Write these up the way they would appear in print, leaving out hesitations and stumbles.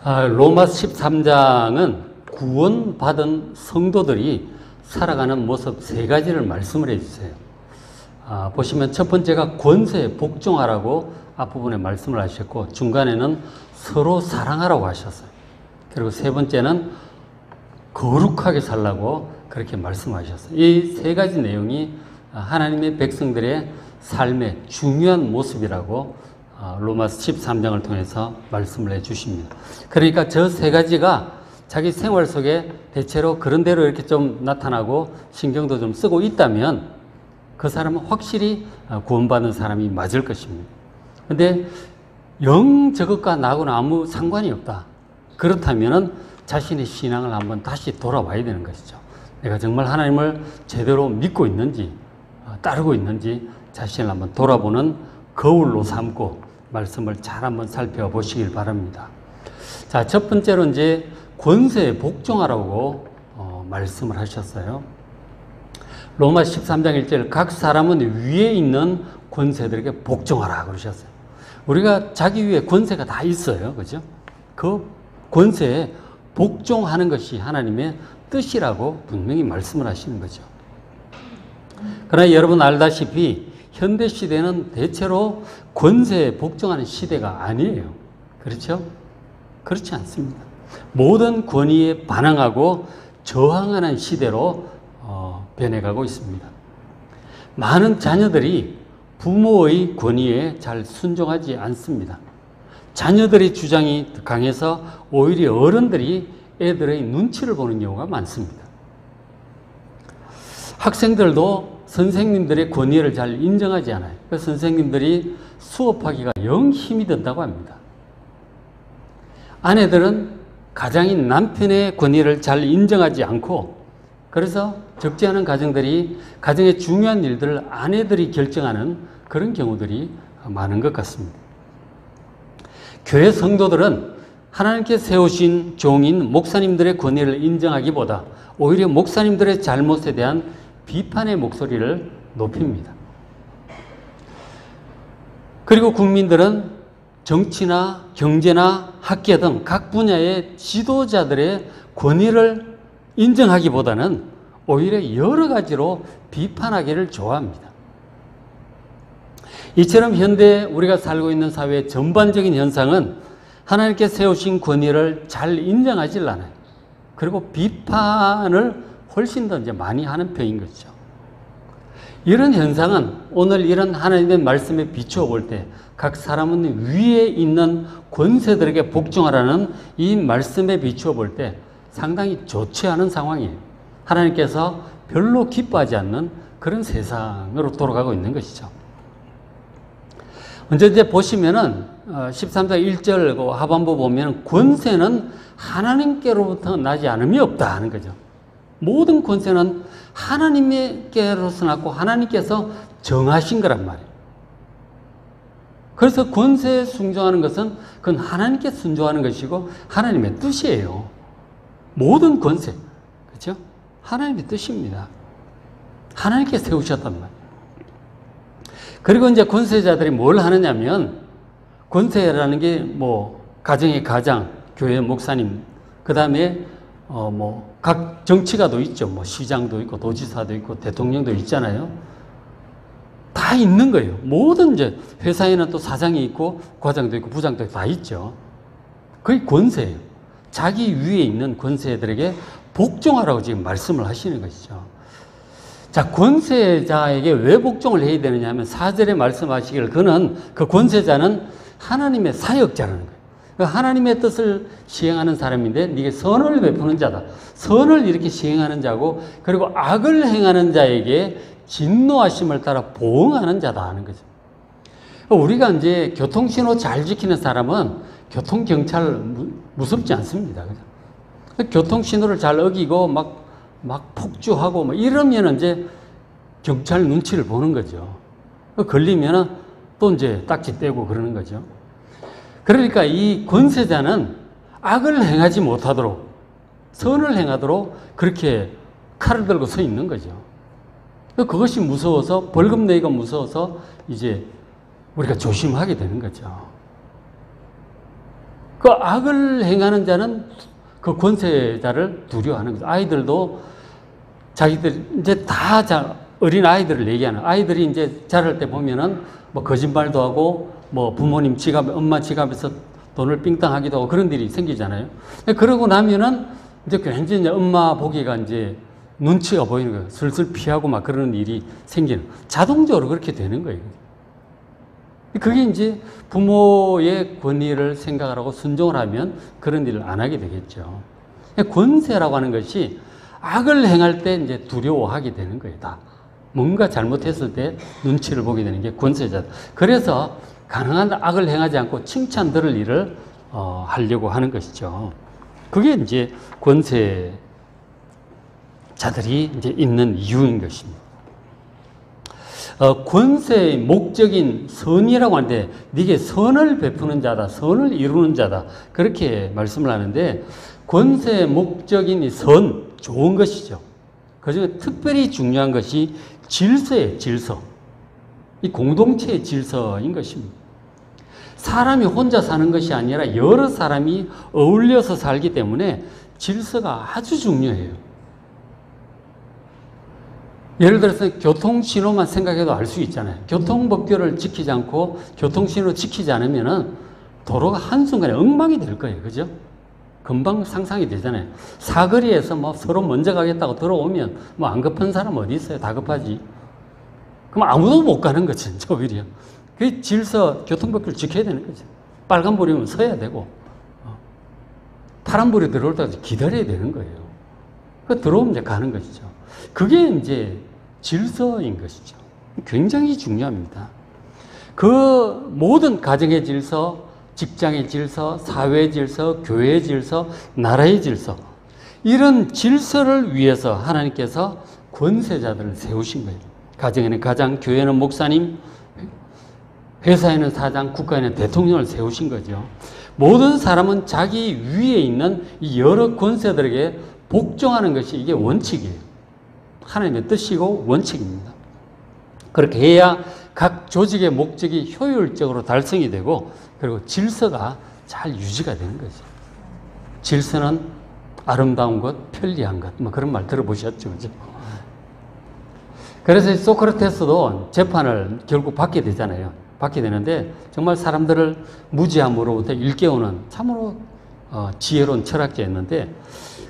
로마 13장은 구원받은 성도들이 살아가는 모습 세 가지를 말씀을 해주세요. 보시면 첫 번째가 권세에 복종하라고 앞부분에 말씀을 하셨고, 중간에는 서로 사랑하라고 하셨어요. 그리고 세 번째는 거룩하게 살라고 그렇게 말씀하셨어요. 이 세 가지 내용이 하나님의 백성들의 삶의 중요한 모습이라고 로마서 13장을 통해서 말씀을 해 주십니다. 그러니까 저 세 가지가 자기 생활 속에 대체로 그런 대로 이렇게 좀 나타나고 신경도 좀 쓰고 있다면 그 사람은 확실히 구원받은 사람이 맞을 것입니다. 근데 영 저것과 나하고는 아무 상관이 없다. 그렇다면 자신의 신앙을 한번 다시 돌아봐야 되는 것이죠. 내가 정말 하나님을 제대로 믿고 있는지 따르고 있는지 자신을 한번 돌아보는 거울로 삼고 말씀을 잘 한번 살펴보시길 바랍니다. 자, 첫 번째로 이제 권세에 복종하라고 말씀을 하셨어요. 로마 13장 1절 각 사람은 위에 있는 권세들에게 복종하라 그러셨어요. 우리가 자기 위에 권세가 다 있어요. 그죠? 그 권세에 복종하는 것이 하나님의 뜻이라고 분명히 말씀을 하시는 거죠. 그러나 여러분 알다시피 현대 시대는 대체로 권세에 복종하는 시대가 아니에요. 그렇죠? 그렇지 않습니다. 모든 권위에 반항하고 저항하는 시대로 변해가고 있습니다. 많은 자녀들이 부모의 권위에 잘 순종하지 않습니다. 자녀들의 주장이 강해서 오히려 어른들이 애들의 눈치를 보는 경우가 많습니다. 학생들도 선생님들의 권위를 잘 인정하지 않아요. 그래서 선생님들이 수업하기가 영 힘이 든다고 합니다. 아내들은 가장인 남편의 권위를 잘 인정하지 않고, 그래서 적지 않은 가정들이 가정의 중요한 일들을 아내들이 결정하는 그런 경우들이 많은 것 같습니다. 교회 성도들은 하나님께 세우신 종인 목사님들의 권위를 인정하기보다 오히려 목사님들의 잘못에 대한 비판의 목소리를 높입니다. 그리고 국민들은 정치나 경제나 학계 등 각 분야의 지도자들의 권위를 인정하기보다는 오히려 여러 가지로 비판하기를 좋아합니다. 이처럼 현대 우리가 살고 있는 사회의 전반적인 현상은 하나님께 세우신 권위를 잘 인정하지 않아요. 그리고 비판을 훨씬 더 이제 많이 하는 편인 거죠. 이런 현상은 오늘 이런 하나님의 말씀에 비추어 볼 때 각 사람은 위에 있는 권세들에게 복종하라는 이 말씀에 비추어 볼 때 상당히 좋지 않은 상황이에요. 하나님께서 별로 기뻐하지 않는 그런 세상으로 돌아가고 있는 것이죠. 먼저 이제 보시면은 13장 1절 하반부 보면 권세는 하나님께로부터 나지 않음이 없다 하는 거죠. 모든 권세는 하나님께로서 났고 하나님께서 정하신 거란 말이에요. 그래서 권세에 순종하는 것은 그건 하나님께 순종하는 것이고 하나님의 뜻이에요. 모든 권세, 그렇죠? 하나님의 뜻입니다. 하나님께 세우셨단 말이에요. 그리고 이제 권세자들이 뭘 하느냐면, 권세라는 게 뭐 가정의 가장, 교회 목사님, 그 다음에 각 정치가도 있죠. 뭐 시장도 있고 도지사도 있고 대통령도 있잖아요. 다 있는 거예요. 모든 이제 회사에는 또 사장이 있고 과장도 있고 부장도 다 있죠. 그게 권세예요. 자기 위에 있는 권세들에게 복종하라고 지금 말씀을 하시는 것이죠. 자, 권세자에게 왜 복종을 해야 되느냐 하면 4절에 말씀하시기를 그 권세자는 하나님의 사역자라는 거예요. 하나님의 뜻을 시행하는 사람인데 네게 선을 베푸는 자다. 선을 이렇게 시행하는 자고, 그리고 악을 행하는 자에게 진노하심을 따라 보응하는 자다 하는 거죠. 우리가 이제 교통신호 잘 지키는 사람은 교통경찰 무섭지 않습니다. 교통신호를 잘 어기고 막 폭주하고 이러면 이제 경찰 눈치를 보는 거죠. 걸리면 또 이제 딱지 떼고 그러는 거죠. 그러니까 이 권세자는 악을 행하지 못하도록, 선을 행하도록 그렇게 칼을 들고 서 있는 거죠. 그것이 무서워서, 벌금 내기가 무서워서 이제 우리가 조심하게 되는 거죠. 그 악을 행하는 자는 그 권세자를 두려워하는 거죠. 아이들도 자기들 이제 다 어린 아이들을 얘기하는, 아이들이 이제 자랄 때 보면은 뭐 거짓말도 하고 뭐 부모님 지갑, 엄마 지갑에서 돈을 삥땅하기도 하고 그런 일이 생기잖아요. 그러고 나면은 이제 굉장히 엄마 보기가 이제 눈치가 보이는 거예요. 슬슬 피하고 막 그러는 일이 생기는, 자동적으로 그렇게 되는 거예요. 그게 이제 부모의 권위를 생각을 하고 순종을 하면 그런 일을 안 하게 되겠죠. 권세라고 하는 것이 악을 행할 때 이제 두려워하게 되는 거예요. 다. 뭔가 잘못했을 때 눈치를 보게 되는 게 권세자다. 그래서 가능한 악을 행하지 않고 칭찬 들을 일을 하려고 하는 것이죠. 그게 이제 권세자들이 이제 있는 이유인 것입니다. 권세의 목적인 선이라고 하는데, 네게 선을 베푸는 자다, 선을 이루는 자다, 그렇게 말씀을 하는데, 권세의 목적인 이 선, 좋은 것이죠. 그중에 특별히 중요한 것이 질서의 질서, 이 공동체의 질서인 것입니다. 사람이 혼자 사는 것이 아니라 여러 사람이 어울려서 살기 때문에 질서가 아주 중요해요. 예를 들어서 교통신호만 생각해도 알 수 있잖아요. 교통법규를 지키지 않고 교통신호 지키지 않으면은 도로가 한순간에 엉망이 될 거예요. 그죠? 금방 상상이 되잖아요. 사거리에서 뭐 서로 먼저 가겠다고 들어오면 뭐 안 급한 사람 어디 있어요? 다 급하지. 그럼 아무도 못 가는 거죠. 오히려. 그 질서, 교통법규를 지켜야 되는 거죠. 빨간불이면 서야 되고, 파란불이 들어올 때까지 기다려야 되는 거예요. 그 들어오면 이제 가는 것이죠. 그게 이제 질서인 것이죠. 굉장히 중요합니다. 그 모든 가정의 질서, 직장의 질서, 사회의 질서, 교회의 질서, 나라의 질서, 이런 질서를 위해서 하나님께서 권세자들을 세우신 거예요. 가정에는 가장, 교회는 목사님, 회사에는 사장, 국가에는 대통령을 세우신 거죠. 모든 사람은 자기 위에 있는 이 여러 권세들에게 복종하는 것이 이게 원칙이에요. 하나님의 뜻이고 원칙입니다. 그렇게 해야 각 조직의 목적이 효율적으로 달성이 되고, 그리고 질서가 잘 유지가 되는 거죠. 질서는 아름다운 것, 편리한 것, 뭐 그런 말 들어보셨죠, 그죠? 그래서 소크라테스도 재판을 결국 받게 되잖아요. 받게 되는데 정말 사람들을 무지함으로부터 일깨우는 참으로 지혜로운 철학자였는데,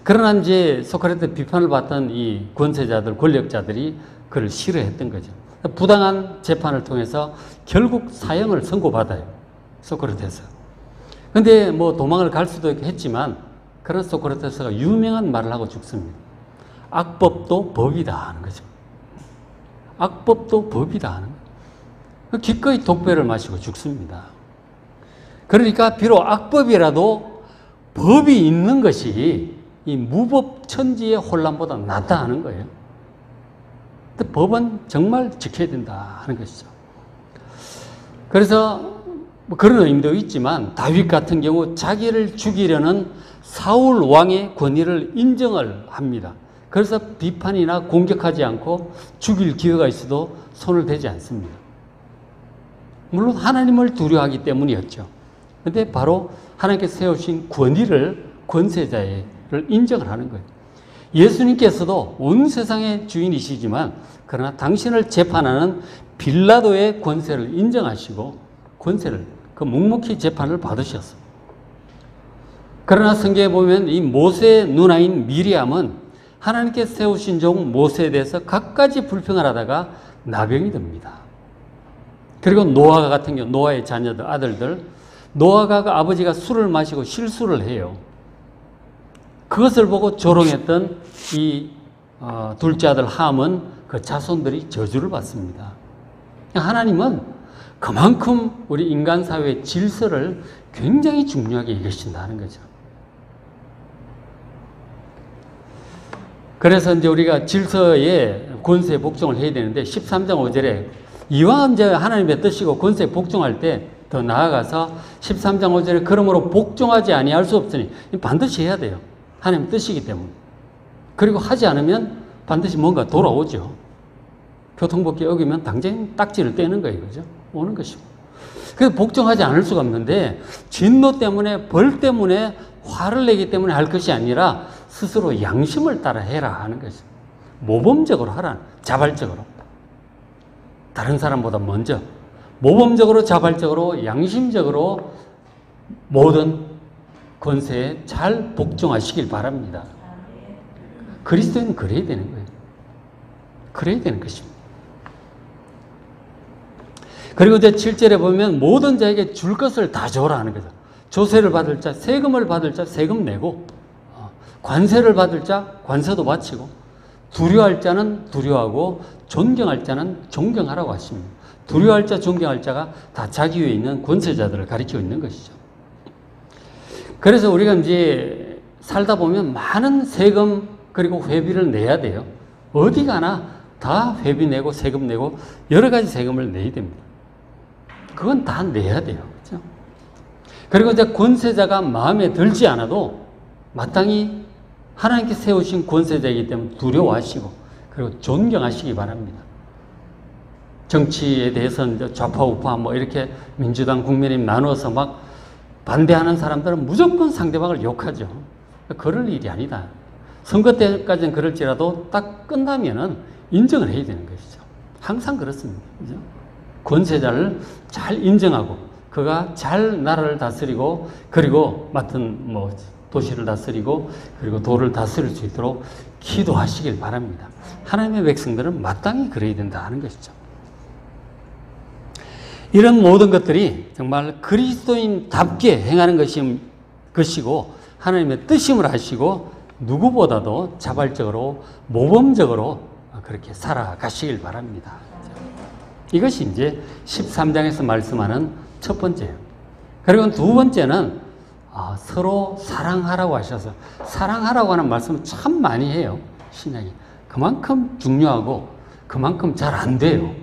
그러나 이제 소크라테스 비판을 받던 이 권세자들, 권력자들이 그를 싫어했던 거죠. 부당한 재판을 통해서 결국 사형을 선고받아요, 소크라테스. 근데 뭐 도망을 갈 수도 했지만, 그런 소크라테스가 유명한 말을 하고 죽습니다. 악법도 법이다 하는 거죠. 악법도 법이다 하는 거예요. 기꺼이 독배를 마시고 죽습니다. 그러니까 비록 악법이라도 법이 있는 것이 이 무법천지의 혼란보다 낫다 하는 거예요. 근데 법은 정말 지켜야 된다 하는 것이죠. 그래서 뭐 그런 의미도 있지만, 다윗 같은 경우 자기를 죽이려는 사울 왕의 권위를 인정을 합니다. 그래서 비판이나 공격하지 않고 죽일 기회가 있어도 손을 대지 않습니다. 물론 하나님을 두려워하기 때문이었죠. 그런데 바로 하나님께서 세우신 권위를, 권세자를 인정을 하는 거예요. 예수님께서도 온 세상의 주인이시지만, 그러나 당신을 재판하는 빌라도의 권세를 인정하시고 권세를, 그 묵묵히 재판을 받으셨어요. 그러나 성경에 보면 이 모세의 누나인 미리암은 하나님께서 세우신 종 모세에 대해서 갖가지 불평을 하다가 나병이 듭니다. 그리고 노아가 같은 경우, 노아의 자녀들, 아들들, 노아가 아버지가 술을 마시고 실수를 해요. 그것을 보고 조롱했던 이 둘째 아들 함은 그 자손들이 저주를 받습니다. 하나님은 그만큼 우리 인간 사회의 질서를 굉장히 중요하게 여기신다는 거죠. 그래서 이제 우리가 질서에 권세에 복종을 해야 되는데, 13장 5절에 이왕 이제 하나님의 뜻이고 권세에 복종할 때 더 나아가서 13장 5절에 그러므로 복종하지 아니할 수 없으니, 반드시 해야 돼요. 하나님의 뜻이기 때문에. 그리고 하지 않으면 반드시 뭔가 돌아오죠. 교통법규 어기면 당장 딱지를 떼는 거예요. 그죠? 오는 것이고. 그래서 복종하지 않을 수가 없는데 진노 때문에 벌 때문에 화를 내기 때문에 할 것이 아니라 스스로 양심을 따라 해라 하는 것이죠. 모범적으로 하라. 자발적으로. 다른 사람보다 먼저 모범적으로 자발적으로 양심적으로 모든 권세에 잘 복종하시길 바랍니다. 그리스도인은 그래야 되는 거예요. 그래야 되는 것입니다. 그리고 이제 7절에 보면 모든 자에게 줄 것을 다 줘라 하는 거죠. 조세를 받을 자, 세금을 받을 자 세금 내고, 관세를 받을 자 관세도 바치고, 두려워할 자는 두려워하고 존경할 자는 존경하라고 하십니다. 두려워할 자, 존경할 자가 다 자기 위에 있는 권세자들을 가리키고 있는 것이죠. 그래서 우리가 이제 살다 보면 많은 세금 그리고 회비를 내야 돼요. 어디 가나 다 회비 내고 세금 내고 여러 가지 세금을 내야 됩니다. 그건 다 내야 돼요. 그렇죠? 그리고 이제 권세자가 마음에 들지 않아도 마땅히 하나님께 세우신 권세자이기 때문에 두려워하시고 그리고 존경하시기 바랍니다. 정치에 대해서는 좌파 우파 뭐 이렇게 민주당 국민의힘 나누어서 막 반대하는 사람들은 무조건 상대방을 욕하죠. 그럴 일이 아니다. 선거 때까지는 그럴지라도 딱 끝나면은 인정을 해야 되는 것이죠. 항상 그렇습니다. 그죠? 권세자를 잘 인정하고 그가 잘 나라를 다스리고 그리고 맡은 뭐 도시를 다스리고 그리고 도를 다스릴 수 있도록 기도하시길 바랍니다. 하나님의 백성들은 마땅히 그래야 된다 하는 것이죠. 이런 모든 것들이 정말 그리스도인답게 행하는 것이고 하나님의 뜻임을 하시고 누구보다도 자발적으로 모범적으로 그렇게 살아가시길 바랍니다. 이것이 이제 13장에서 말씀하는 첫 번째예요. 그리고 두 번째는 서로 사랑하라고 하셔서 사랑하라고 하는 말씀을 참 많이 해요. 신약이. 그만큼 중요하고 그만큼 잘 안 돼요.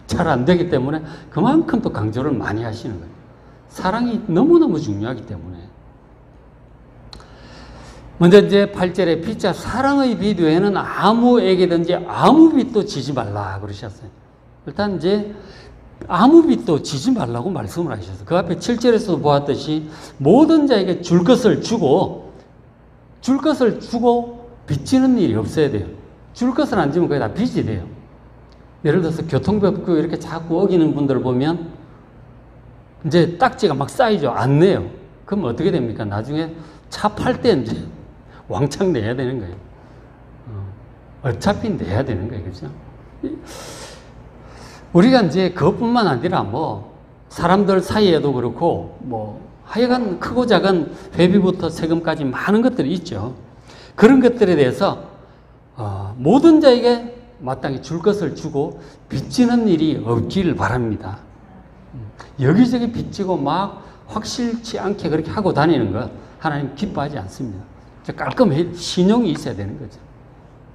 잘 안 되기 때문에 그만큼 또 강조를 많이 하시는 거예요. 사랑이 너무너무 중요하기 때문에. 먼저 이제 8절에 피자 사랑의 빚 외에는 아무에게든지 아무 빚도 지지 말라 그러셨어요. 일단 이제 아무 빚도 지지 말라고 말씀을 하셨어요. 그 앞에 7절에서도 보았듯이 모든 자에게 줄 것을 주고 빚지는 일이 없어야 돼요. 줄 것을 안 주면 그게 다 빚이 돼요. 예를 들어서 교통법규 이렇게 자꾸 어기는 분들을 보면 이제 딱지가 막 쌓이죠. 안 내요. 그럼 어떻게 됩니까? 나중에 차 팔 때 이제 왕창 내야 되는 거예요. 어차피 내야 되는 거예요. 그죠? 우리가 이제 그것뿐만 아니라 뭐 사람들 사이에도 그렇고 뭐 하여간 크고 작은 회비부터 세금까지 많은 것들이 있죠. 그런 것들에 대해서 모든 자에게 마땅히 줄 것을 주고 빚지는 일이 없기를 바랍니다. 여기저기 빚지고 막 확실치 않게 그렇게 하고 다니는 것 하나님 기뻐하지 않습니다. 깔끔해 신용이 있어야 되는 거죠.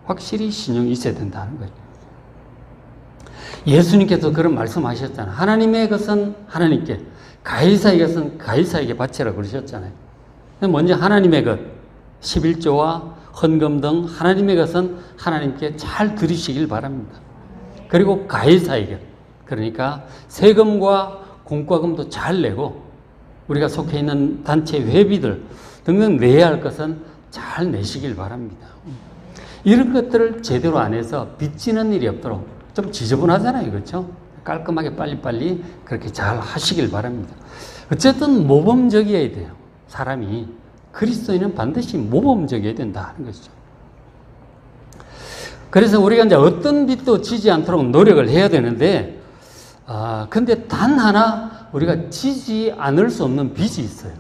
확실히 신용이 있어야 된다는 거죠. 예수님께서 그런 말씀하셨잖아요. 하나님의 것은 하나님께, 가이사의 것은 가이사에게 바치라 그러셨잖아요. 먼저 하나님의 것, 11조와 헌금 등 하나님의 것은 하나님께 잘 드리시길 바랍니다. 그리고 가이사의 것, 그러니까 세금과 공과금도 잘 내고 우리가 속해 있는 단체 회비들 등등 내야 할 것은 잘 내시길 바랍니다. 이런 것들을 제대로 안 해서 빚지는 일이 없도록 좀 지저분하잖아요. 그렇죠? 깔끔하게 빨리빨리 그렇게 잘 하시길 바랍니다. 어쨌든 모범적이어야 돼요. 사람이. 그리스도인은 반드시 모범적이어야 된다 하는 것이죠. 그래서 우리가 이제 어떤 빚도 지지 않도록 노력을 해야 되는데, 근데 단 하나 우리가 지지 않을 수 없는 빚이 있어요.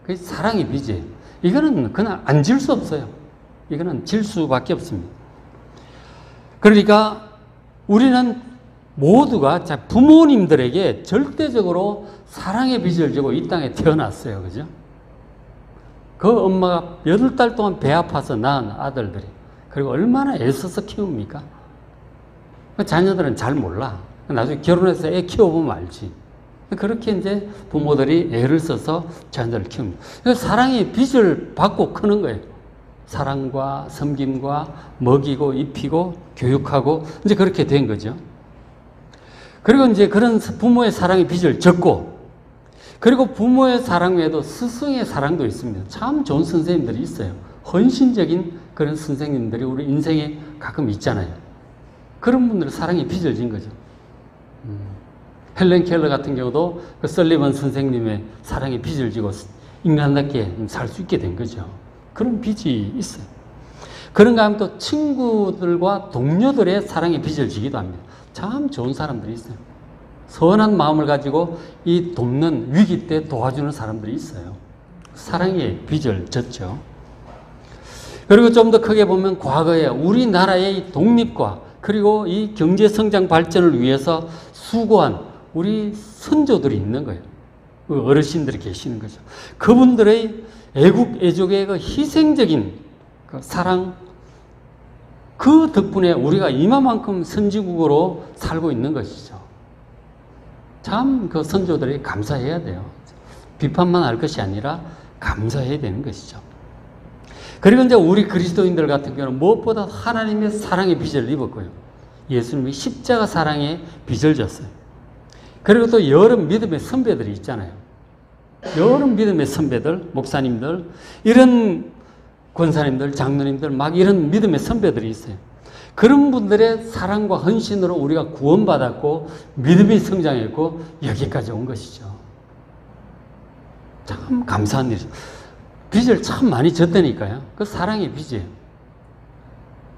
그게 사랑의 빚이에요. 이거는 그냥 안 질 수 없어요. 이거는 질 수밖에 없습니다. 그러니까 우리는 모두가 부모님들에게 절대적으로 사랑의 빚을 지고 이 땅에 태어났어요. 그죠? 그 엄마가 8달 동안 배 아파서 낳은 아들들이. 그리고 얼마나 애써서 키웁니까? 그 자녀들은 잘 몰라. 나중에 결혼해서 애 키워보면 알지. 그렇게 이제 부모들이 애를 써서 자녀들을 키웁니다. 사랑의 빚을 받고 크는 거예요. 사랑과 섬김과 먹이고 입히고 교육하고 이제 그렇게 된 거죠. 그리고 이제 그런 부모의 사랑의 빚을 졌고, 그리고 부모의 사랑 외에도 스승의 사랑도 있습니다. 참 좋은 선생님들이 있어요. 헌신적인 그런 선생님들이 우리 인생에 가끔 있잖아요. 그런 분들은 사랑의 빚을 진 거죠. 헬렌 켈러 같은 경우도 그 설리번 선생님의 사랑의 빚을 지고 인간답게 살 수 있게 된 거죠. 그런 빚이 있어요. 그런가 하면 또 친구들과 동료들의 사랑의 빚을 지기도 합니다. 참 좋은 사람들이 있어요. 선한 마음을 가지고 이 돕는 위기 때 도와주는 사람들이 있어요. 사랑의 빚을 졌죠. 그리고 좀 더 크게 보면 과거에 우리나라의 독립과 그리고 이 경제 성장 발전을 위해서 수고한 우리 선조들이 있는 거예요. 그 어르신들이 계시는 거죠. 그분들의 애국, 애족의 그 희생적인 그 사랑, 그 덕분에 우리가 이만큼 선진국으로 살고 있는 것이죠. 참 그 선조들이 감사해야 돼요. 비판만 할 것이 아니라 감사해야 되는 것이죠. 그리고 이제 우리 그리스도인들 같은 경우는 무엇보다 하나님의 사랑의 빚을 입었고요. 예수님이 십자가 사랑의 빚을 졌어요. 그리고 또 여러 믿음의 선배들이 있잖아요. 여러 믿음의 선배들, 목사님들, 이런 권사님들, 장로님들, 막 이런 믿음의 선배들이 있어요. 그런 분들의 사랑과 헌신으로 우리가 구원받았고 믿음이 성장했고 여기까지 온 것이죠. 참 감사한 일이죠. 빚을 참 많이 졌다니까요. 그 사랑의 빚이에요.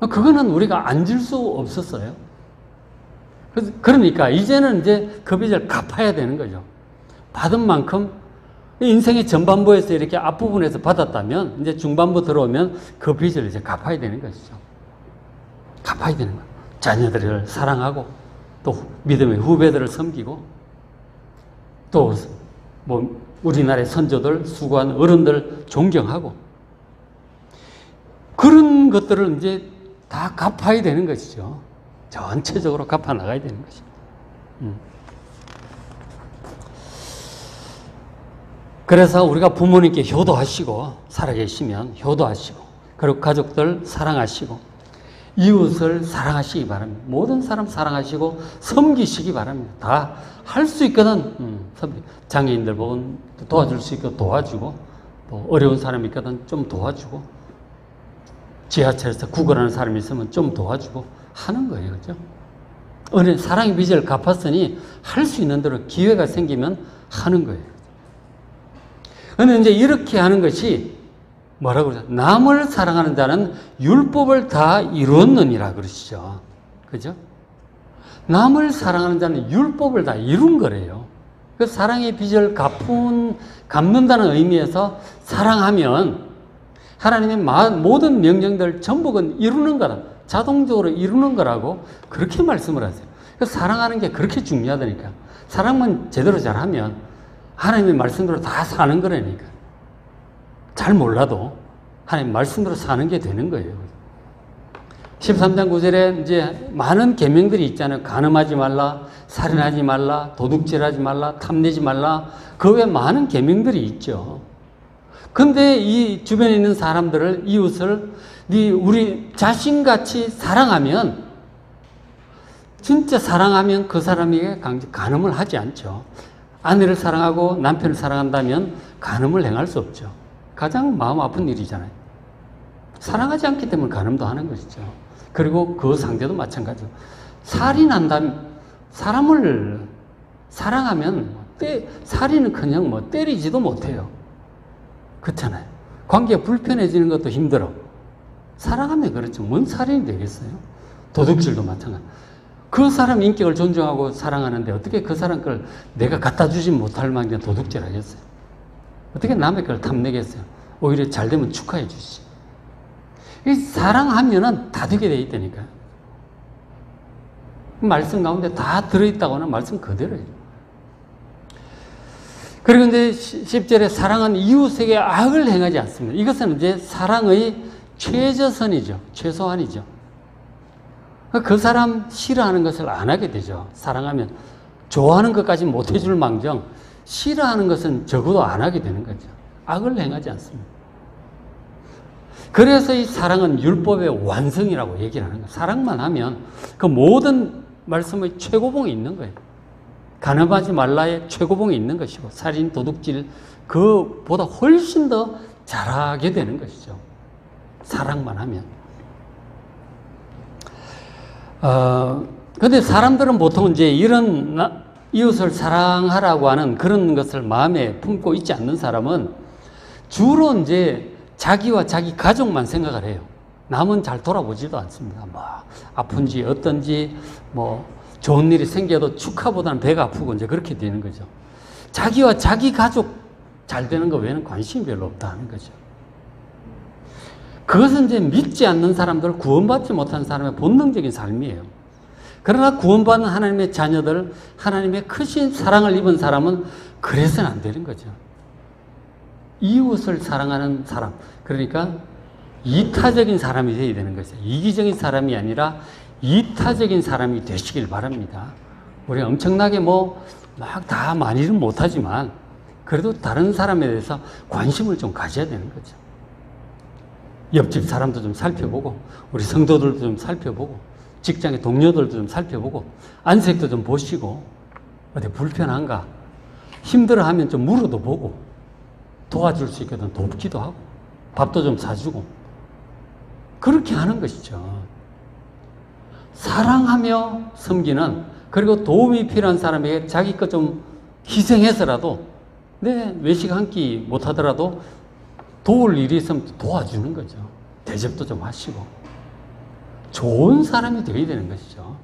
그거는 우리가 안 질 수 없었어요. 그러니까 이제는 이제 그 빚을 갚아야 되는 거죠. 받은 만큼 인생의 전반부에서 이렇게 앞부분에서 받았다면 이제 중반부 들어오면 그 빚을 이제 갚아야 되는 것이죠. 갚아야 되는 거예요. 자녀들을 사랑하고 또 믿음의 후배들을 섬기고 또 뭐 우리나라의 선조들, 수고한 어른들 존경하고 그런 것들을 이제 다 갚아야 되는 것이죠. 전체적으로 갚아 나가야 되는 것이죠. 그래서 우리가 부모님께 효도하시고 살아계시면 효도하시고 그리고 가족들 사랑하시고 이웃을 사랑하시기 바랍니다. 모든 사람 사랑하시고 섬기시기 바랍니다. 다 할 수 있거든 장애인들 보면 도와줄 수 있고 도와주고 또 어려운 사람이 있거든 좀 도와주고 지하철에서 구걸하는 사람이 있으면 좀 도와주고 하는 거예요. 그죠? 은혜 사랑의 빚을 갚았으니 할 수 있는 대로 기회가 생기면 하는 거예요. 근데 이제 이렇게 하는 것이 뭐라고 그러죠? 남을 사랑하는 자는 율법을 다 이루었느니라 그러시죠. 그죠? 남을 사랑하는 자는 율법을 다 이룬 거래요. 그 사랑의 빚을 갚는다는 의미에서 사랑하면 하나님의 모든 명령들 전부는 이루는 거다. 자동적으로 이루는 거라고 그렇게 말씀을 하세요. 그 사랑하는 게 그렇게 중요하다니까. 사랑만 제대로 잘하면 하나님의 말씀대로 다 사는 거라니까. 잘 몰라도 하나님 말씀대로 사는 게 되는 거예요. 13장 9절에 이제 많은 계명들이 있잖아요. 간음하지 말라, 살인하지 말라, 도둑질하지 말라, 탐내지 말라. 그 외에 많은 계명들이 있죠. 근데 이 주변에 있는 사람들을, 이웃을 우리 자신같이 사랑하면, 진짜 사랑하면 그 사람에게 간음을 하지 않죠. 아내를 사랑하고 남편을 사랑한다면 간음을 행할 수 없죠. 가장 마음 아픈 일이잖아요. 사랑하지 않기 때문에 간음도 하는 것이죠. 그리고 그 상대도 마찬가지죠. 살인한다면, 사람을 사랑하면 살인은 그냥 뭐 때리지도 못해요. 그렇잖아요. 관계가 불편해지는 것도 힘들어. 사랑하면 그렇죠. 뭔 살인이 되겠어요? 도둑질도 마찬가지. 그 사람 인격을 존중하고 사랑하는데 어떻게 그 사람 걸 내가 갖다 주지 못할 만큼 도둑질 하겠어요? 어떻게 남의 걸 탐내겠어요? 오히려 잘 되면 축하해 주시지. 이 사랑하면은 다 되게 돼 있다니까요. 말씀 가운데 다 들어있다고 하는 말씀 그대로예요. 그리고 이제 10절에 사랑은 이웃에게 악을 행하지 않습니다. 이것은 이제 사랑의 최저선이죠. 최소한이죠. 그 사람 싫어하는 것을 안 하게 되죠. 사랑하면 좋아하는 것까지 못 해줄 망정 싫어하는 것은 적어도 안 하게 되는 거죠. 악을 행하지 않습니다. 그래서 이 사랑은 율법의 완성이라고 얘기를 하는 거예요. 사랑만 하면 그 모든 말씀의 최고봉이 있는 거예요. 간음하지 말라의 최고봉에 있는 것이고 살인, 도둑질 그보다 훨씬 더 잘하게 되는 것이죠. 사랑만 하면. 근데 사람들은 보통 이제 이런 이웃을 사랑하라고 하는 그런 것을 마음에 품고 있지 않는 사람은 주로 이제 자기와 자기 가족만 생각을 해요. 남은 잘 돌아보지도 않습니다. 뭐 아픈지 어떤지 뭐 좋은 일이 생겨도 축하보다는 배가 아프고 이제 그렇게 되는 거죠. 자기와 자기 가족 잘 되는 거 외에는 관심이 별로 없다 하는 거죠. 그것은 이제 믿지 않는 사람들, 구원받지 못한 사람의 본능적인 삶이에요. 그러나 구원받은 하나님의 자녀들, 하나님의 크신 사랑을 입은 사람은 그래서는 안 되는 거죠. 이웃을 사랑하는 사람, 그러니까 이타적인 사람이 되어야 되는 거죠. 이기적인 사람이 아니라 이타적인 사람이 되시길 바랍니다. 우리가 엄청나게 막 다 많이는 못하지만 그래도 다른 사람에 대해서 관심을 좀 가져야 되는 거죠. 옆집 사람도 좀 살펴보고 우리 성도들도 좀 살펴보고 직장의 동료들도 좀 살펴보고 안색도 좀 보시고 어디 불편한가 힘들어하면 좀 물어도 보고 도와줄 수 있거든 돕기도 하고 밥도 좀 사주고 그렇게 하는 것이죠. 사랑하며 섬기는 그리고 도움이 필요한 사람에게 자기 것 좀 희생해서라도 내 외식 한 끼 못하더라도 도울 일이 있으면 도와주는 거죠. 대접도 좀 하시고 좋은 사람이 되어야 되는 것이죠.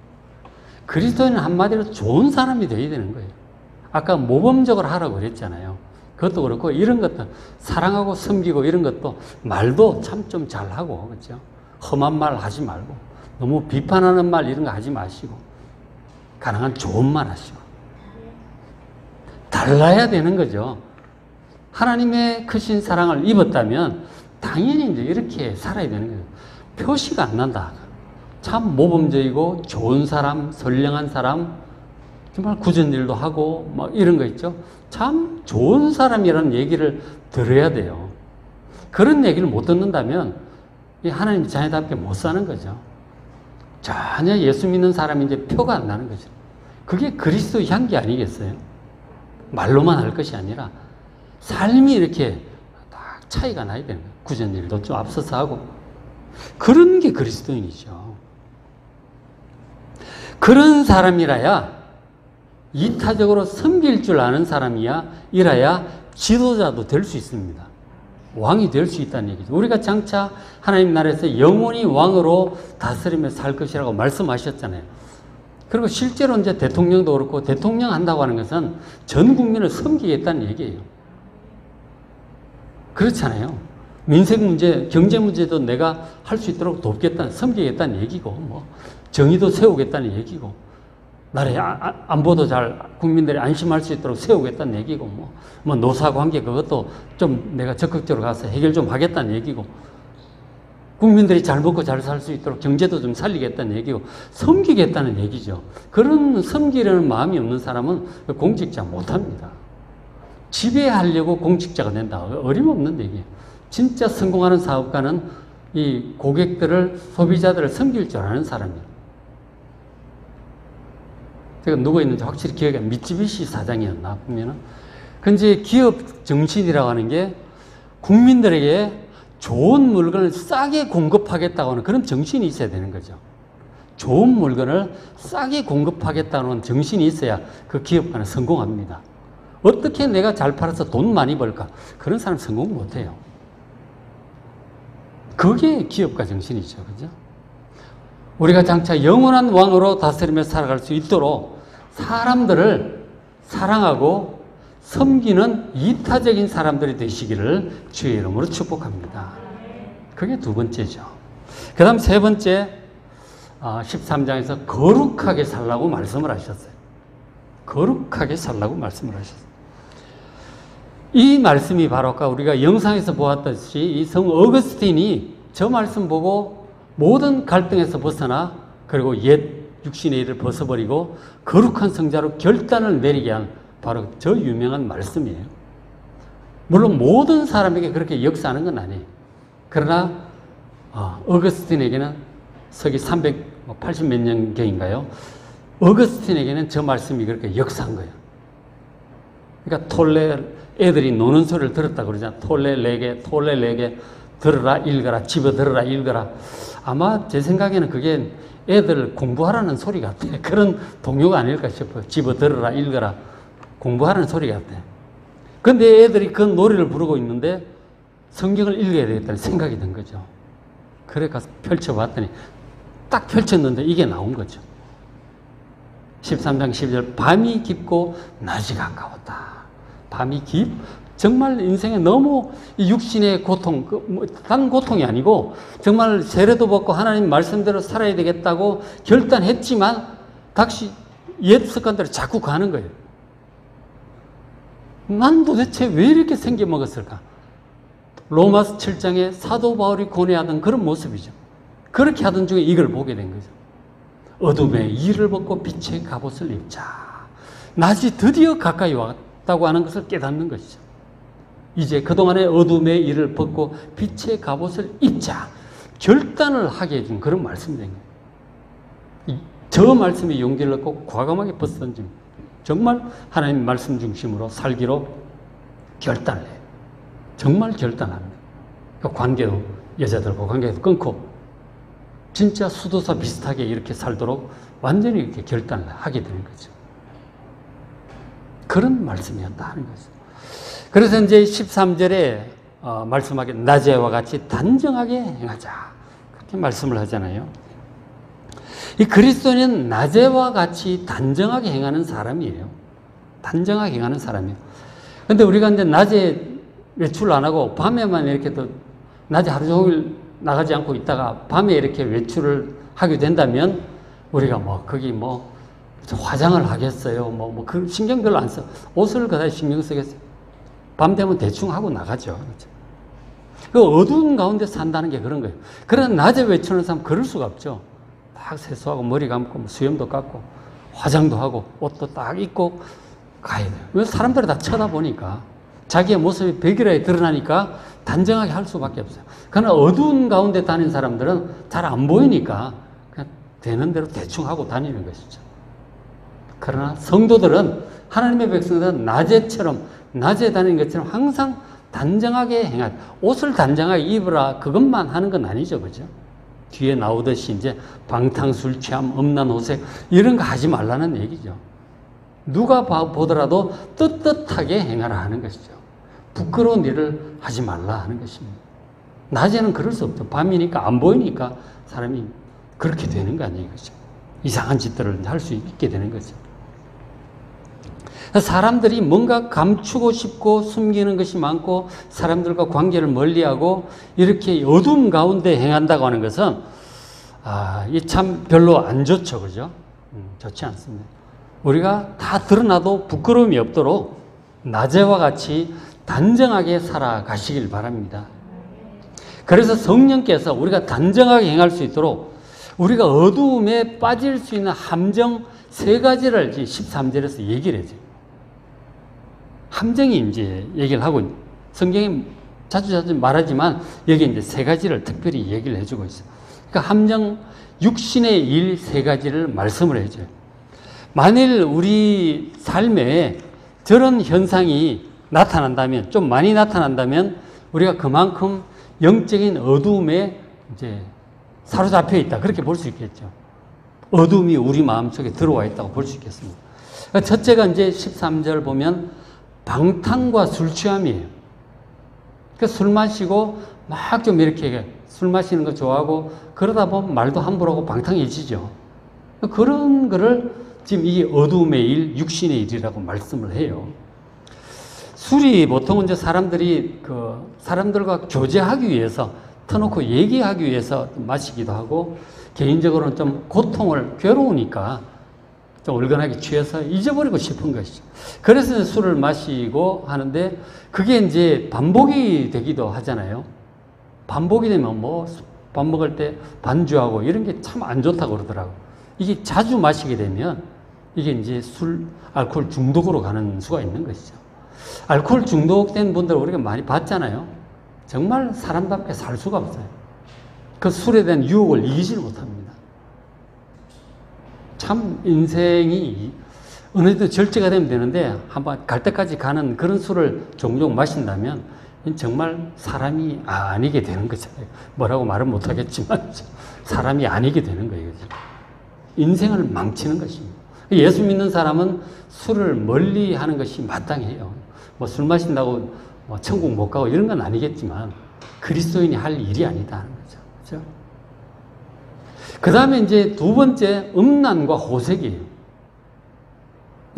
그리스도인은 한마디로 좋은 사람이 되어야 되는 거예요. 아까 모범적으로 하라고 그랬잖아요. 그것도 그렇고 이런 것도 사랑하고 섬기고 이런 것도 말도 참 좀 잘하고 그렇죠. 험한 말 하지 말고 너무 비판하는 말 이런 거 하지 마시고 가능한 좋은 말 하시고 달라야 되는 거죠. 하나님의 크신 사랑을 입었다면 당연히 이제 이렇게 살아야 되는 거예요. 표시가 안 난다. 참 모범적이고 좋은 사람, 선량한 사람, 정말 굳은 일도 하고 막 이런 거 있죠. 참 좋은 사람이라는 얘기를 들어야 돼요. 그런 얘기를 못 듣는다면 하나님 자녀답게 못 사는 거죠. 전혀 예수 믿는 사람이 이제 표가 안 나는 거죠. 그게 그리스도의 향기 아니겠어요? 말로만 할 것이 아니라 삶이 이렇게 딱 차이가 나야 되는 거예요. 굳은 일도 좀 앞서서 하고 그런 게 그리스도인이죠. 그런 사람이라야 이타적으로 섬길 줄 아는 사람이야 이라야 지도자도 될 수 있습니다. 왕이 될 수 있다는 얘기죠. 우리가 장차 하나님 나라에서 영원히 왕으로 다스리며 살 것이라고 말씀하셨잖아요. 그리고 실제로 이제 대통령도 그렇고 대통령 한다고 하는 것은 전 국민을 섬기겠다는 얘기예요. 그렇잖아요. 민생 문제, 경제 문제도 내가 할 수 있도록 돕겠다, 섬기겠다는 얘기고, 뭐 정의도 세우겠다는 얘기고, 나라의 안보도 잘 국민들이 안심할 수 있도록 세우겠다는 얘기고, 뭐 노사 관계 그것도 좀 내가 적극적으로 가서 해결 좀 하겠다는 얘기고, 국민들이 잘 먹고 잘 살 수 있도록 경제도 좀 살리겠다는 얘기고, 섬기겠다는 얘기죠. 그런 섬기려는 마음이 없는 사람은 공직자 못합니다. 지배하려고 공직자가 된다. 어림없는 얘기예요. 진짜 성공하는 사업가는 이 고객들을, 소비자들을 섬길 줄 아는 사람이에요. 제가 누구 있는지 확실히 기억이 안 나요. 미쯔비시 사장이었나 보면은. 근데 기업 정신이라고 하는 게 국민들에게 좋은 물건을 싸게 공급하겠다고 하는 그런 정신이 있어야 되는 거죠. 좋은 물건을 싸게 공급하겠다는 정신이 있어야 그 기업가는 성공합니다. 어떻게 내가 잘 팔아서 돈 많이 벌까? 그런 사람 성공 못 해요. 그게 기업가 정신이죠. 그죠? 우리가 장차 영원한 왕으로 다스리며 살아갈 수 있도록 사람들을 사랑하고 섬기는 이타적인 사람들이 되시기를 주의 이름으로 축복합니다. 그게 두 번째죠. 그 다음 세 번째, 13장에서 거룩하게 살라고 말씀을 하셨어요. 거룩하게 살라고 말씀을 하셨어요. 이 말씀이 바로 아까 우리가 영상에서 보았듯이 이 성 어거스틴이 저 말씀 보고 모든 갈등에서 벗어나 그리고 옛 육신의 일을 벗어버리고 거룩한 성자로 결단을 내리게 한 바로 저 유명한 말씀이에요. 물론 모든 사람에게 그렇게 역사하는 건 아니에요. 그러나 어거스틴에게는 서기 380 몇 년경인가요? 어거스틴에게는 저 말씀이 그렇게 역사한 거예요. 그러니까 애들이 노는 소리를 들었다 그러잖아. 톨레레게 들어라 읽어라, 집어 들어라 읽어라. 아마 제 생각에는 그게 애들 공부하라는 소리 같아. 그런 동요가 아닐까 싶어요. 집어 들어라 읽어라, 공부하라는 소리 같아. 근데 애들이 그 노래를 부르고 있는데 성경을 읽어야 되겠다는 생각이 든 거죠. 그래 가서 펼쳐봤더니 딱 펼쳤는데 이게 나온 거죠. 13장 12절 밤이 깊고 낮이 가까웠다. 밤이 정말 인생에 너무 육신의 고통, 단 고통이 아니고 정말 세례도 받고 하나님 말씀대로 살아야 되겠다고 결단했지만 다시 옛 습관대로 자꾸 가는 거예요. 난 도대체 왜 이렇게 생겨먹었을까? 로마서 7장에 사도 바울이 고뇌하던 그런 모습이죠. 그렇게 하던 중에 이걸 보게 된 거죠. 어둠의 이를 벗고 빛의 갑옷을 입자. 낮이 드디어 가까이 왔다고 하는 것을 깨닫는 것이죠. 이제 그동안의 어둠의 이를 벗고 빛의 갑옷을 입자. 결단을 하게 해준 그런 말씀이 된 거예요. 저 말씀이 용기를 얻고 과감하게 벗어던집니다. 정말 하나님 말씀 중심으로 살기로 결단을 해요. 정말 결단합니다. 그러니까 관계도 여자들과 관계도 끊고 진짜 수도사 비슷하게 이렇게 살도록 완전히 이렇게 결단을 하게 되는 거죠. 그런 말씀이었다 하는 거죠. 그래서 이제 13절에 말씀하게 낮에와 같이 단정하게 행하자. 그렇게 말씀을 하잖아요. 이 그리스도인은 낮에와 같이 단정하게 행하는 사람이에요. 단정하게 행하는 사람이에요. 근데 우리가 이제 낮에 외출 안 하고 밤에만 이렇게 또 낮에 하루 종일 나가지 않고 있다가 밤에 이렇게 외출을 하게 된다면 우리가 거기 화장을 하겠어요. 그 신경 별로 안 써. 옷을 그다지 신경 쓰겠어요. 밤 되면 대충 하고 나가죠. 그 어두운 가운데 산다는 게 그런 거예요. 그러나 낮에 외출하는 사람 그럴 수가 없죠. 딱 세수하고 머리 감고 수염도 깎고 화장도 하고 옷도 딱 입고 가야 돼요. 왜 사람들이 다 쳐다보니까 자기의 모습이 백일하게 드러나니까 단정하게 할 수밖에 없어요. 그러나 어두운 가운데 다니는 사람들은 잘 안 보이니까 그냥 되는 대로 대충 하고 다니는 것이죠. 그러나 성도들은 하나님의 백성들은 낮에 다니는 것처럼 항상 단정하게 행하자. 옷을 단정하게 입으라 그것만 하는 건 아니죠. 그죠? 뒤에 나오듯이 이제 방탕술취함, 음란호색 이런 거 하지 말라는 얘기죠. 누가 보더라도 떳떳하게 행하라 하는 것이죠. 부끄러운 일을 하지 말라 하는 것입니다. 낮에는 그럴 수 없죠. 밤이니까 안 보이니까 사람이 그렇게 되는 거 아니에요. 그죠? 이상한 짓들을 할 수 있게 되는 거죠. 사람들이 뭔가 감추고 싶고 숨기는 것이 많고 사람들과 관계를 멀리하고 이렇게 어둠 가운데 행한다고 하는 것은 이 참 별로 안 좋죠. 그죠? 좋지 않습니다. 우리가 다 드러나도 부끄러움이 없도록 낮에와 같이 단정하게 살아가시길 바랍니다. 그래서 성령께서 우리가 단정하게 행할 수 있도록 우리가 어두움에 빠질 수 있는 함정 3가지를 13절에서 얘기를 해줘요. 함정이 이제 얘기를 하고, 성경에 자주 말하지만 여기 이제 3가지를 특별히 얘기를 해주고 있어요. 그러니까 함정 육신의 일 3가지를 말씀을 해줘요. 만일 우리 삶에 저런 현상이 나타난다면, 좀 많이 나타난다면 우리가 그만큼 영적인 어두움에 이제 사로잡혀 있다. 그렇게 볼 수 있겠죠. 어둠이 우리 마음속에 들어와 있다고 볼 수 있겠습니다. 첫째가 이제 13절 보면 방탕과 술 취함이에요. 그러니까 술 마시고 막 좀 이렇게 술 마시는 거 좋아하고 그러다 보면 말도 함부로 하고 방탕해지죠. 그런 거를 지금 이 어두움의 일, 육신의 일이라고 말씀을 해요. 술이 보통은 이제 사람들이 사람들과 교제하기 위해서 터놓고 얘기하기 위해서 마시기도 하고 개인적으로는 좀 고통을 괴로우니까 좀 얼큰하게 취해서 잊어버리고 싶은 것이죠. 그래서 술을 마시고 하는데 그게 이제 반복이 되기도 하잖아요. 반복이 되면 밥 먹을 때 반주하고 이런 게 참 안 좋다고 그러더라고요. 이게 자주 마시게 되면 이게 이제 알코올 중독으로 가는 수가 있는 것이죠. 알코올 중독된 분들 우리가 많이 봤잖아요. 정말 사람답게 살 수가 없어요. 그 술에 대한 유혹을 이기질 못합니다. 참 인생이 어느 정도 절제가 되면 되는데 한번 갈 때까지 가는 그런 술을 종종 마신다면 정말 사람이 아니게 되는 거잖아요. 뭐라고 말은 못하겠지만 사람이 아니게 되는 거예요. 인생을 망치는 것입니다. 예수 믿는 사람은 술을 멀리 하는 것이 마땅해요. 뭐 술 마신다고 뭐 천국 못 가고 이런 건 아니겠지만 그리스도인이 할 일이 아니다 하는 거죠. 그렇죠? 그 다음에 이제 두 번째 음란과 호색이에요.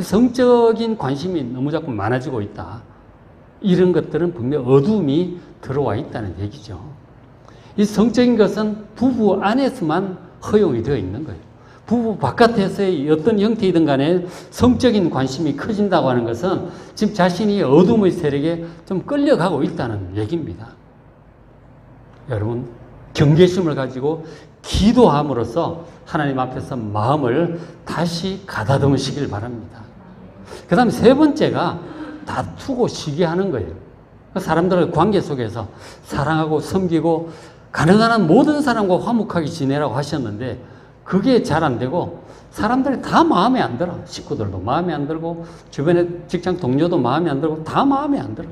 성적인 관심이 너무 자꾸 많아지고 있다. 이런 것들은 분명 어둠이 들어와 있다는 얘기죠. 이 성적인 것은 부부 안에서만 허용이 되어 있는 거예요. 부부 바깥에서의 어떤 형태이든 간에 성적인 관심이 커진다고 하는 것은 지금 자신이 어둠의 세력에 좀 끌려가고 있다는 얘기입니다. 여러분, 경계심을 가지고 기도함으로써 하나님 앞에서 마음을 다시 가다듬으시길 바랍니다. 그 다음에 세 번째가 다투고 시기하는 거예요. 사람들의 관계 속에서 사랑하고 섬기고 가능한 한 모든 사람과 화목하게 지내라고 하셨는데 그게 잘 안 되고 사람들이 다 마음에 안 들어. 식구들도 마음에 안 들고 주변의 직장 동료도 마음에 안 들고 다 마음에 안 들어.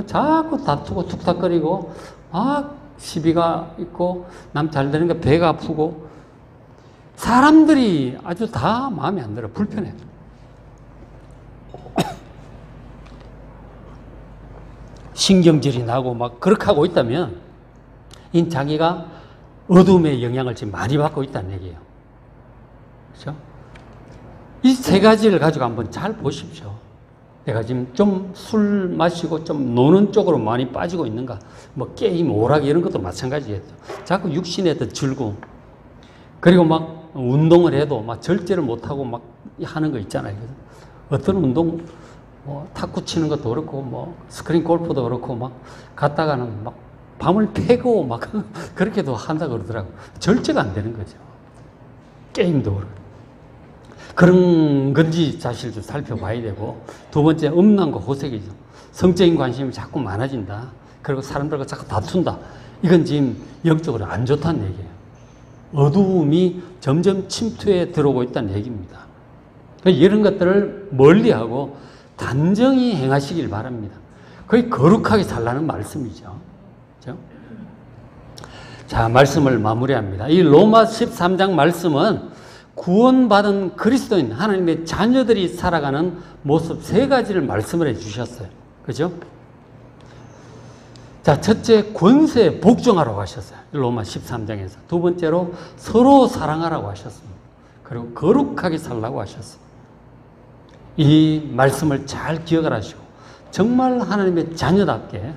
자꾸 다투고 툭탁거리고 막 시비가 있고 남 잘 되는 거 배가 아프고 사람들이 아주 다 마음에 안 들어. 불편해. 신경질이 나고 막 그렇게 하고 있다면 이 자기가 어둠의 영향을 지금 많이 받고 있다는 얘기예요. 그렇죠? 이 세 가지를 가지고 한번 잘 보십시오. 내가 지금 좀 술 마시고 좀 노는 쪽으로 많이 빠지고 있는가? 뭐 게임, 오락이 이런 것도 마찬가지겠죠. 자꾸 육신에 더 즐거움. 그리고 막 운동을 해도 막 절제를 못하고 막 하는 거 있잖아요. 어떤 운동, 뭐 탁구 치는 것도 그렇고 뭐 스크린 골프도 그렇고 막 갔다가는 막 밤을 패고 막 그렇게도 한다 그러더라고요. 절제가 안 되는 거죠. 게임도 그렇고. 그런 건지 사실 좀 살펴봐야 되고, 두 번째 음란과 호색이죠. 성적인 관심이 자꾸 많아진다. 그리고 사람들과 자꾸 다툰다. 이건 지금 영적으로 안 좋다는 얘기예요. 어두움이 점점 침투해 들어오고 있다는 얘기입니다. 이런 것들을 멀리하고 단정히 행하시길 바랍니다. 거의 거룩하게 살라는 말씀이죠. 그렇죠? 자, 말씀을 마무리합니다. 이 로마 13장 말씀은 구원받은 그리스도인 하나님의 자녀들이 살아가는 모습 세 가지를 말씀을 해 주셨어요. 그죠? 자, 첫째, 권세에 복종하라고 하셨어요. 로마 13장에서. 두 번째로 서로 사랑하라고 하셨습니다. 그리고 거룩하게 살라고 하셨어요. 이 말씀을 잘 기억을 하시고 정말 하나님의 자녀답게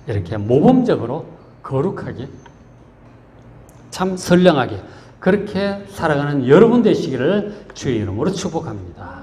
이렇게 모범적으로 거룩하게 참 선량하게 그렇게 살아가는 여러분 되시기를 주의 이름으로 축복합니다.